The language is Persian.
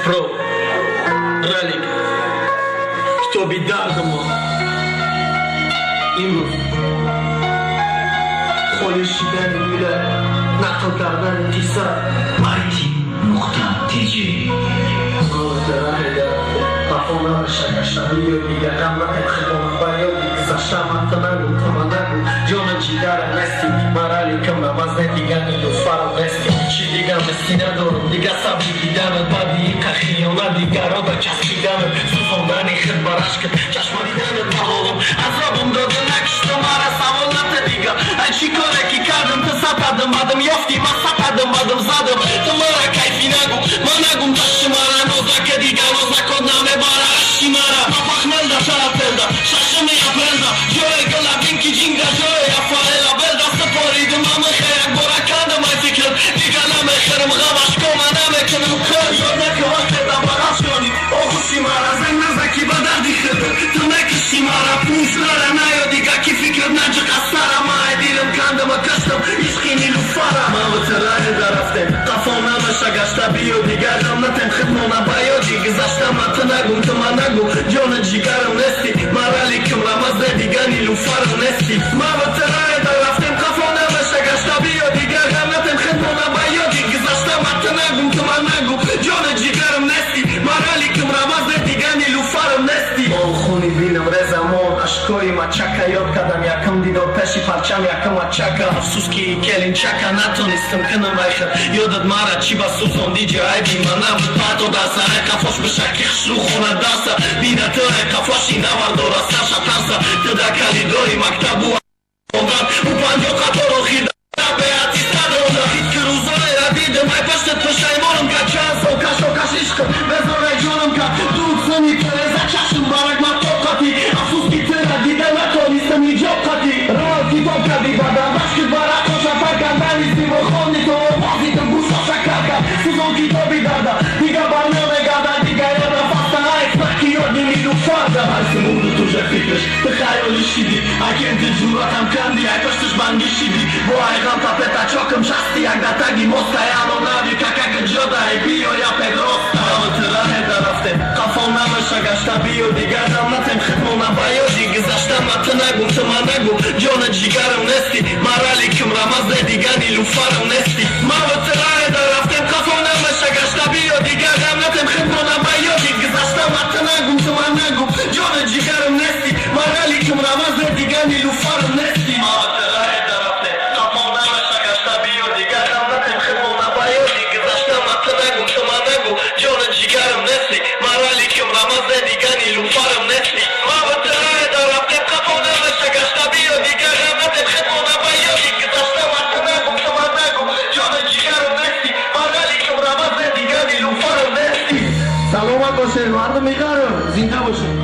Pro, Ralik, хто бідарному این خودش شیدن میره نقل کردن تیسا IT.TG Kafamda şakaşlanıyor diye Gamlatem khidmon گذاشتم حتی نگو تو ما نگو جان جیگرم نستی مرحلی کم نماز ندیگن این دوستارم نستی چی دیگم مستی ندارم دیگه سبی دیدنت بعدی این خیانت دیگر را به چسبیدنت سوزاندنی خد برش کن چشم دیدنت بحالم عذابم داده نکشتم مرا سوال نته دیگه ای چی کاره کی کردم تو سپدم بدم یافتی من سپدم بدم زدم تو مرا کیفی نگو من نگم داشتی مرا نوزا که دیگه روز نکن نمه باره اشتی مرا پخملده شرفلده ششمی اپلده جای گلابین کی جینگا جای افایل بلده سپاریدم همه خیرک برا کندم ای فکر دیگه نمه خیرم غمش کنم نمیکنم کار شد نکه وقت دم براش کنی آخوشی مرا زنگ نزکی به دردی خیده تو نکشی مرا پوش لره نیا دیگه کی فکر نجه قصره ما دیرم کندم و کشتم عشقی نیلو فره من و ترای درفتم قفام نمشه گشته بیو دیگه جملتم خدمونه بیادی گذاشتم من تو نگم تو من نگو جان جیگرم نستی مرحلی کم رمز دیگه نیلو فره نستی من و ترای درفتم قفام نمشه گشته بیو دیگه جملتم خدمونه بیادی گذاشتم من تو نگم تو من نگو جان جیگرم نستی مرحلی کم رمز دیگه نیلو فره نستی با خونی بینم رزمون اشکای ما چکه یاد کردم یکم دیدار پشی پرچم یکم چکه افسوس که کلین چکه نتونستم کنم ایخر یادت مرا چی با سوزاندی جایبی من نبود پاتو دسته ای کفاش به شکی خشلو خونه دسته بینه تو ای کفاشی نوردار از سرشا ترسه تو در کلیدای مکتب و آمدن او پنجا قطار و خیده بیعتی ستدانده هیچ که روزانه را دیدم ای پشتت پشیمانم که چند سو کش و کش عشقم بزار ای جانم که دود سنی ترزه چشم برک من طاقتی افسوس که تره دیده نتانستم ایجاب قطی راه کتاب کردی بدن بشکت برک خوشا فرکن نیستی و خواندی تو بازی تو گوشا شکر کرد سوزان کتابی درده دیگه برنامه گردن دیگه یادم فسته ای سکی یادی نیلو فرده هر سمونو تو جه فکرش به خیالی شیدی اگه انت جوراتم کندی ای پشتش بنگی شیدی با ای غم تا پتا چاکم شستی یک دتگی مسته یعنو نبی ککک جاده ای بیو یا پدرسته همه تره درفته قفام نمشه گشته بیو دیگه جملتم خدمونه بیادی گذاشتم من تو نگم تو من نگو جان جیگرم نستی مرحلی کم رمز دیگه نیلو فرم نستی من و تره درفتم قفام نمشه گشته بیو دیگه جملتم خدمونه بیادی گذاشتم من تو نگم تو من نگو جان جیگرم نستی مرحلی کم رمز دیگه نیلو فرم نستی من و تره درفتم قفام نمشه گشته بیو دیگه جملتم خدمونه بیادی گذاشتم من تو نگم تو من نگو جان جیگرم نستی مرحلی کم رمز دیگه نیلو فرم نستی من و تره درفتم قفام نمشه گشته بیو دیگه جملتم خدمونه بیادی گذاشتم من تو نگم تو من نگو جان جیگرم نستی مرحلی کم رمز دیگه نیلو فرم نستی سلامت باشین مردم میگارم زنده باشین